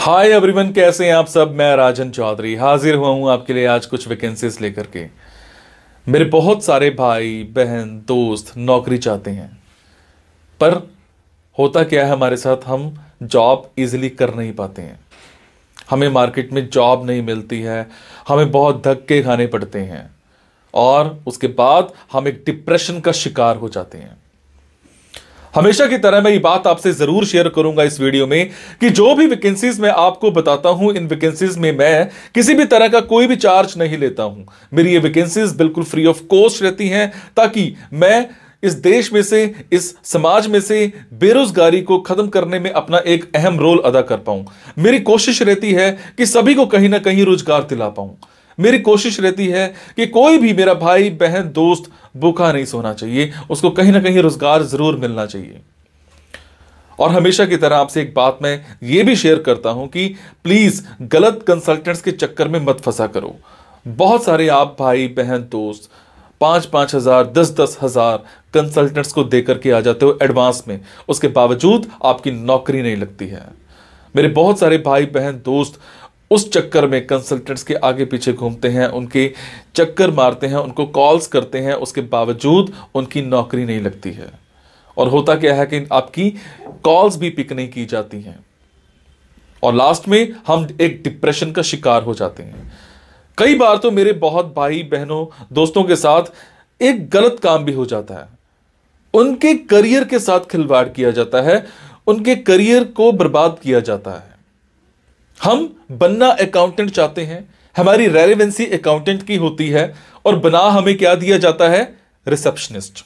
Hi everyone, कैसे हैं आप सब। मैं राजन चौधरी हाजिर हुआ हूं आपके लिए आज कुछ वैकेंसीज लेकर के। मेरे बहुत सारे भाई बहन दोस्त नौकरी चाहते हैं, पर होता क्या है हमारे साथ, हम जॉब इजीली कर नहीं पाते हैं। हमें मार्केट में जॉब नहीं मिलती है, हमें बहुत धक्के खाने पड़ते हैं और उसके बाद हम एक डिप्रेशन का शिकार हो जाते हैं। हमेशा की तरह मैं ये बात आपसे जरूर शेयर करूंगा इस वीडियो में कि जो भी वैकेंसीज मैं आपको बताता हूं, इन वैकेंसीज में मैं किसी भी तरह का कोई भी चार्ज नहीं लेता हूं। मेरी ये वैकेंसीज बिल्कुल फ्री ऑफ कॉस्ट रहती हैं ताकि मैं इस देश में से, इस समाज में से बेरोजगारी को खत्म करने में अपना एक अहम रोल अदा कर पाऊं। मेरी कोशिश रहती है कि सभी को कहीं ना कहीं रोजगार दिला पाऊं। मेरी कोशिश रहती है कि कोई भी मेरा भाई बहन दोस्त भूखा नहीं सोना चाहिए, उसको कहीं ना कहीं रोजगार जरूर मिलना चाहिए। और हमेशा की तरह आपसे एक बात मैं ये भी शेयर करता हूं कि प्लीज गलत कंसल्टेंट्स के चक्कर में मत फंसा करो। बहुत सारे आप भाई बहन दोस्त 5-5 हजार 10-10 हजार कंसल्टेंट्स को देकर के आ जाते हो एडवांस में, उसके बावजूद आपकी नौकरी नहीं लगती है। मेरे बहुत सारे भाई बहन दोस्त उस चक्कर में कंसल्टेंट्स के आगे पीछे घूमते हैं, उनके चक्कर मारते हैं, उनको कॉल्स करते हैं, उसके बावजूद उनकी नौकरी नहीं लगती है। और होता क्या है कि आपकी कॉल्स भी पिक नहीं की जाती हैं और लास्ट में हम एक डिप्रेशन का शिकार हो जाते हैं। कई बार तो मेरे बहुत भाई बहनों दोस्तों के साथ एक गलत काम भी हो जाता है, उनके करियर के साथ खिलवाड़ किया जाता है, उनके करियर को बर्बाद किया जाता है। हम बनना अकाउंटेंट चाहते हैं, हमारी रेलेवेंसी अकाउंटेंट की होती है और बना हमें क्या दिया जाता है, रिसेप्शनिस्ट।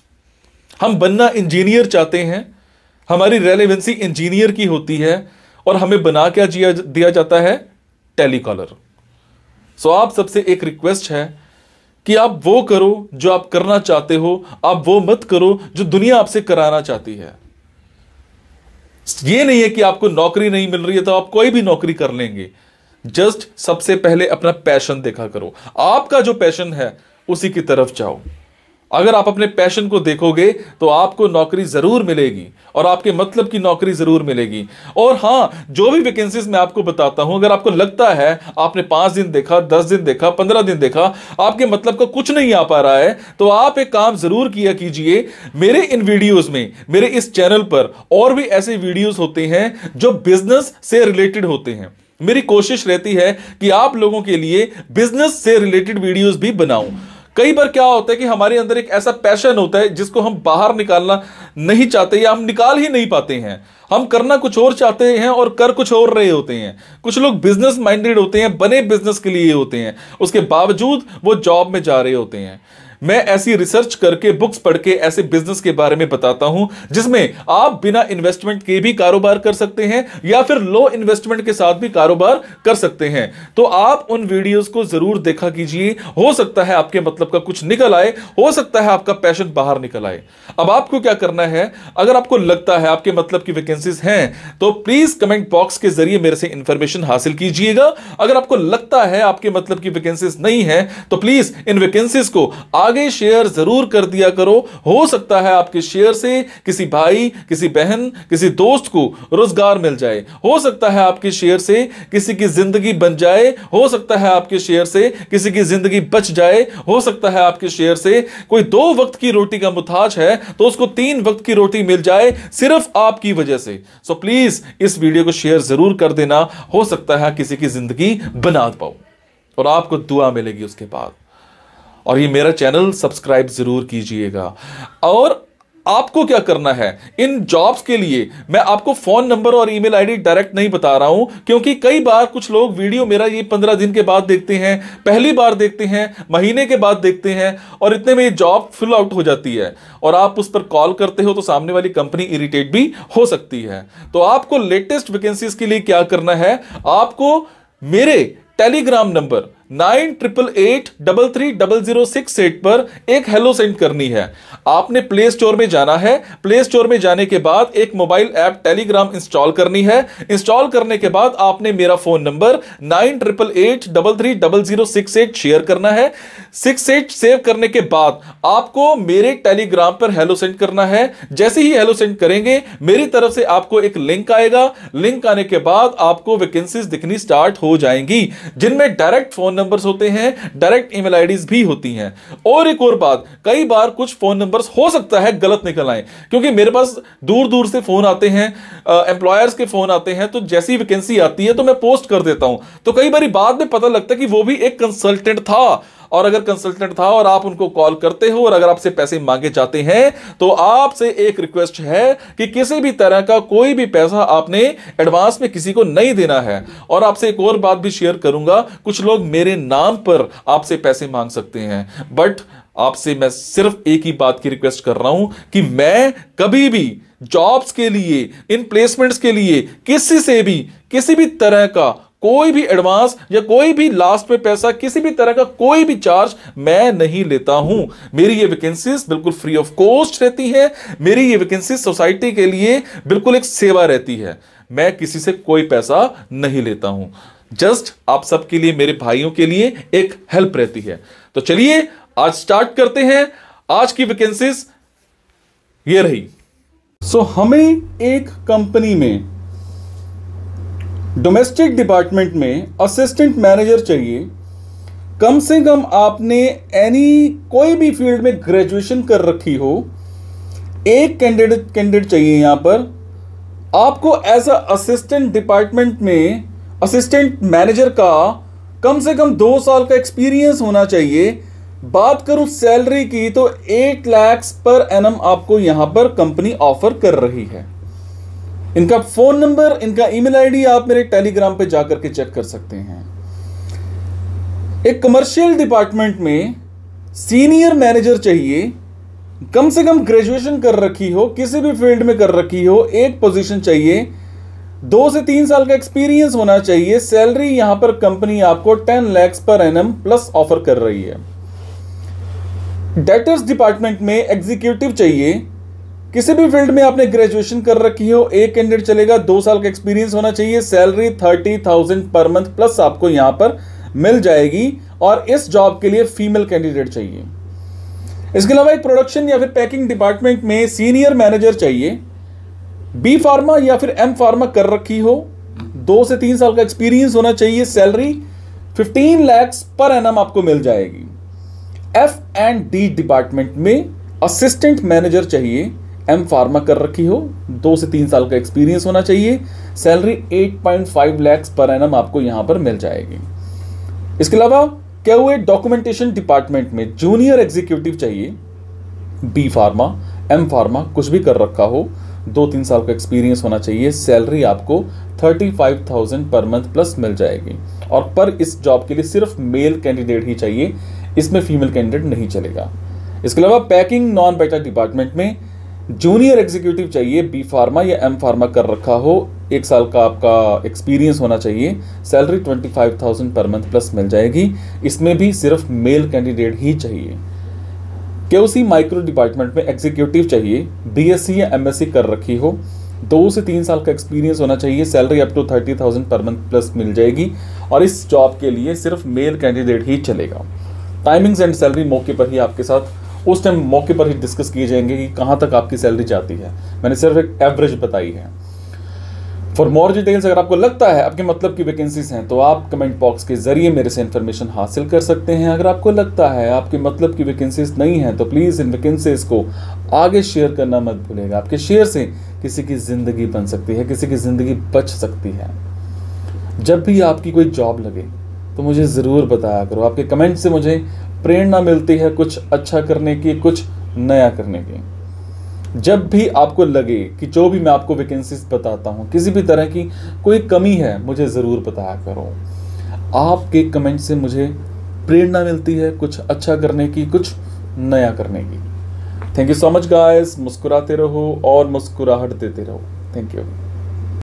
हम बनना इंजीनियर चाहते हैं, हमारी रेलेवेंसी इंजीनियर की होती है और हमें बना क्या दिया जाता है, टेलीकॉलर। सो आप सबसे एक रिक्वेस्ट है कि आप वो करो जो आप करना चाहते हो, आप वो मत करो जो दुनिया आपसे कराना चाहती है। ये नहीं है कि आपको नौकरी नहीं मिल रही है तो आप कोई भी नौकरी कर लेंगे। जस्ट सबसे पहले अपना पैशन देखा करो, आपका जो पैशन है उसी की तरफ जाओ। अगर आप अपने पैशन को देखोगे तो आपको नौकरी जरूर मिलेगी और आपके मतलब की नौकरी जरूर मिलेगी। और हां, जो भी वैकेंसीज मैं आपको बताता हूं, अगर आपको लगता है आपने 5 दिन देखा, 10 दिन देखा, 15 दिन देखा, आपके मतलब का कुछ नहीं आ पा रहा है, तो आप एक काम जरूर किया कीजिए। मेरे इन वीडियोस में, मेरे इस चैनल पर और भी ऐसे वीडियोस होते हैं जो बिजनेस से रिलेटेड होते हैं। मेरी कोशिश रहती है कि आप लोगों के लिए बिजनेस से रिलेटेड वीडियोस भी बनाऊं। कई बार क्या होता है कि हमारे अंदर एक ऐसा पैशन होता है जिसको हम बाहर निकालना नहीं चाहते या हम निकाल ही नहीं पाते हैं। हम करना कुछ और चाहते हैं और कर कुछ और रहे होते हैं। कुछ लोग बिजनेस माइंडेड होते हैं, बने बिजनेस के लिए होते हैं, उसके बावजूद वो जॉब में जा रहे होते हैं। मैं ऐसी रिसर्च करके, बुक्स पढ़ के ऐसे बिजनेस के बारे में बताता हूं जिसमें आप बिना इन्वेस्टमेंट के भी कारोबार कर सकते हैं या फिर लो इन्वेस्टमेंट के साथ भी कारोबार कर सकते हैं। तो आप उन वीडियोस को जरूर देखा कीजिए, हो सकता है आपके मतलब का कुछ निकल आए, हो सकता है आपका पैशन बाहर निकल आए। अब आपको क्या करना है, अगर आपको लगता है आपके मतलब की वैकेंसीज हैं तो प्लीज कमेंट बॉक्स के जरिए मेरे से इंफॉर्मेशन हासिल कीजिएगा। अगर आपको लगता है आपके मतलब की वैकेंसीज नहीं है तो प्लीज इन वैकेंसीज को आगे शेयर जरूर कर दिया करो। हो सकता है आपके शेयर से किसी भाई, किसी बहन, किसी दोस्त को रोजगार मिल जाए। हो सकता है आपके शेयर से किसी की जिंदगी बन जाए। हो सकता है आपके शेयर से किसी की जिंदगी बच जाए। हो सकता है आपके शेयर से कोई 2 वक्त की रोटी का मुताज है तो उसको 3 वक्त की रोटी मिल जाए, सिर्फ आपकी वजह से। सो प्लीज इस वीडियो को शेयर जरूर कर देना। हो सकता है किसी की जिंदगी बना पाओ और आपको दुआ मिलेगी उसके बाद। और ये मेरा चैनल सब्सक्राइब जरूर कीजिएगा। और आपको क्या करना है, इन जॉब्स के लिए मैं आपको फोन नंबर और ईमेल आईडी डायरेक्ट नहीं बता रहा हूं, क्योंकि कई बार कुछ लोग वीडियो मेरा ये 15 दिन के बाद देखते हैं, पहली बार देखते हैं, महीने के बाद देखते हैं और इतने में ये जॉब फिल आउट हो जाती है और आप उस पर कॉल करते हो तो सामने वाली कंपनी इरिटेट भी हो सकती है। तो आपको लेटेस्ट वैकेंसीज के लिए क्या करना है, आपको मेरे टेलीग्राम नंबर, 9888330068 पर एक हेलो सेंड करनी है। आपने प्ले स्टोर में जाना है। प्ले स्टोर में जाने के बाद एक मोबाइल ऐप टेलीग्राम इंस्टॉल करनी है। इंस्टॉल करने के बाद आपने मेरा फोन नंबर 9888330068 शेयर करना है। 68 सेव करने के बाद आपको मेरे टेलीग्राम पर हेलो सेंड करना है। जैसे ही हेलो सेंड करेंगे मेरी तरफ से आपको एक लिंक आएगा। लिंक आने के बाद आपको वैकेंसीज दिखनी स्टार्ट हो जाएंगी, जिनमें डायरेक्ट फोन नंबर्स होते हैं, डायरेक्ट ईमेल आईडीज भी होती हैं। और एक और बात, कई बार कुछ फोन नंबर्स हो सकता है गलत निकल आए, क्योंकि मेरे पास दूर दूर से फोन आते हैं, एम्प्लॉयर्स के फोन आते हैं। तो जैसी वैकेंसी आती है तो मैं पोस्ट कर देता हूं, तो कई बार बाद में पता लगता है कि वो भी एक कंसल्टेंट था। और अगर कंसल्टेंट था और आप उनको कॉल करते हो और अगर आपसे पैसे मांगे जाते हैं, तो आपसे एक रिक्वेस्ट है कि किसी भी तरह का कोई भी पैसा आपने एडवांस में किसी को नहीं देना है। और आपसे एक और बात भी शेयर करूंगा, कुछ लोग मेरे नाम पर आपसे पैसे मांग सकते हैं, बट आपसे मैं सिर्फ एक ही बात की रिक्वेस्ट कर रहा हूं कि मैं कभी भी जॉब्स के लिए, इन प्लेसमेंट्स के लिए किसी से भी किसी भी तरह का कोई भी एडवांस या कोई भी लास्ट में पैसा, किसी भी तरह का कोई भी चार्ज मैं नहीं लेता हूं। मेरी ये वैकेंसीज बिल्कुल फ्री ऑफ कॉस्ट रहती है। मेरी ये वैकेंसीज सोसाइटी के लिए बिल्कुल एक सेवा रहती है। मैं किसी से कोई पैसा नहीं लेता हूं, जस्ट आप सबके लिए, मेरे भाइयों के लिए एक हेल्प रहती है। तो चलिए आज स्टार्ट करते हैं। आज की वैकेंसीज ये रही। हमें एक कंपनी में डोमेस्टिक डिपार्टमेंट में असिस्टेंट मैनेजर चाहिए। कम से कम आपने कोई भी फील्ड में ग्रेजुएशन कर रखी हो। एक कैंडिडेट चाहिए। यहां पर आपको एज अ असिस्टेंट डिपार्टमेंट में असिस्टेंट मैनेजर का कम से कम 2 साल का एक्सपीरियंस होना चाहिए। बात करूं सैलरी की तो 8 लाख पर एनम आपको यहां पर कंपनी ऑफर कर रही है। इनका फोन नंबर, इनका ईमेल आईडी आप मेरे टेलीग्राम पे जाकर के चेक कर सकते हैं। एक कमर्शियल डिपार्टमेंट में सीनियर मैनेजर चाहिए। कम से कम ग्रेजुएशन कर रखी हो, किसी भी फील्ड में कर रखी हो। एक पोजीशन चाहिए। 2 से 3 साल का एक्सपीरियंस होना चाहिए। सैलरी यहां पर कंपनी आपको 10 lakh per annum plus offer कर रही है। डेटर्स डिपार्टमेंट में एग्जीक्यूटिव चाहिए। किसी भी फील्ड में आपने ग्रेजुएशन कर रखी हो, एक कैंडिडेट चलेगा। 2 साल का एक्सपीरियंस होना चाहिए। सैलरी 30,000 पर मंथ प्लस आपको यहां पर मिल जाएगी। और इस जॉब के लिए फीमेल कैंडिडेट चाहिए। इसके अलावा एक प्रोडक्शन या फिर पैकिंग डिपार्टमेंट में सीनियर मैनेजर चाहिए। बी फार्मा या फिर एम फार्मा कर रखी हो, 2 से 3 साल का एक्सपीरियंस होना चाहिए। सैलरी 15 लाख पर एनम आपको मिल जाएगी। F&D डिपार्टमेंट में असिस्टेंट मैनेजर चाहिए। एम फार्मा कर रखी हो, 2 से 3 साल का एक्सपीरियंस होना चाहिए। सैलरी 8.5 लाख पर एनम आपको यहां पर मिल जाएगी। इसके अलावा क्या हुए, डॉक्यूमेंटेशन डिपार्टमेंट में जूनियर एग्जीक्यूटिव चाहिए। बी फार्मा, एम फार्मा कुछ भी कर रखा हो, 2-3 साल का एक्सपीरियंस होना चाहिए। सैलरी आपको 35,000 पर मंथ प्लस मिल जाएगी। और पर इस जॉब के लिए सिर्फ मेल कैंडिडेट ही चाहिए, इसमें फीमेल कैंडिडेट नहीं चलेगा। इसके अलावा पैकिंग नॉन बेटा डिपार्टमेंट में जूनियर एग्जीक्यूटिव चाहिए। बी फार्मा या एम फार्मा कर रखा हो, 1 साल का आपका एक्सपीरियंस होना चाहिए। सैलरी 25,000 पर मंथ प्लस मिल जाएगी। इसमें भी सिर्फ मेल कैंडिडेट ही चाहिए। केओसी माइक्रो डिपार्टमेंट में एग्जीक्यूटिव चाहिए। बीएससी या एमएससी कर रखी हो, 2 से 3 साल का एक्सपीरियंस होना चाहिए। Salary up to 30,000 per month plus मिल जाएगी। और इस जॉब के लिए सिर्फ मेल कैंडिडेट ही चलेगा। टाइमिंग्स एंड सैलरी मौके पर ही आपके साथ उस टाइम मौके पर ही डिस्कस किए जाएंगे कि कहां तक आपकी सैलरी जाती है। मैंने सिर्फ एक एवरेज बताई है। फॉर मोर डिटेल्स अगर आपको लगता है आपके मतलब की वैकेंसीज हैं, तो आप कमेंट बॉक्स के जरिए मेरे से इंफॉर्मेशन हासिल कर सकते हैं। अगर आपको लगता है आपके मतलब की वैकेंसीज नहीं हैं, तो प्लीज़ इन वैकेंसीज को आगे शेयर करना मत भूलिएगा। आपके शेयर से किसी की ज़िंदगी बन सकती है, किसी की ज़िंदगी बच सकती है। जब भी आपकी कोई जॉब लगे तो मुझे ज़रूर बताया करो। आपके कमेंट से मुझे प्रेरणा मिलती है कुछ अच्छा करने की, कुछ नया करने की। जब भी आपको लगे कि जो भी मैं आपको वैकेंसीज बताता हूँ किसी भी तरह की कोई कमी है, मुझे ज़रूर बताया करो। आपके कमेंट से मुझे प्रेरणा मिलती है कुछ अच्छा करने की, कुछ नया करने की। Thank you so much guys. मुस्कुराते रहो और मुस्कुराहट देते रहो। Thank you.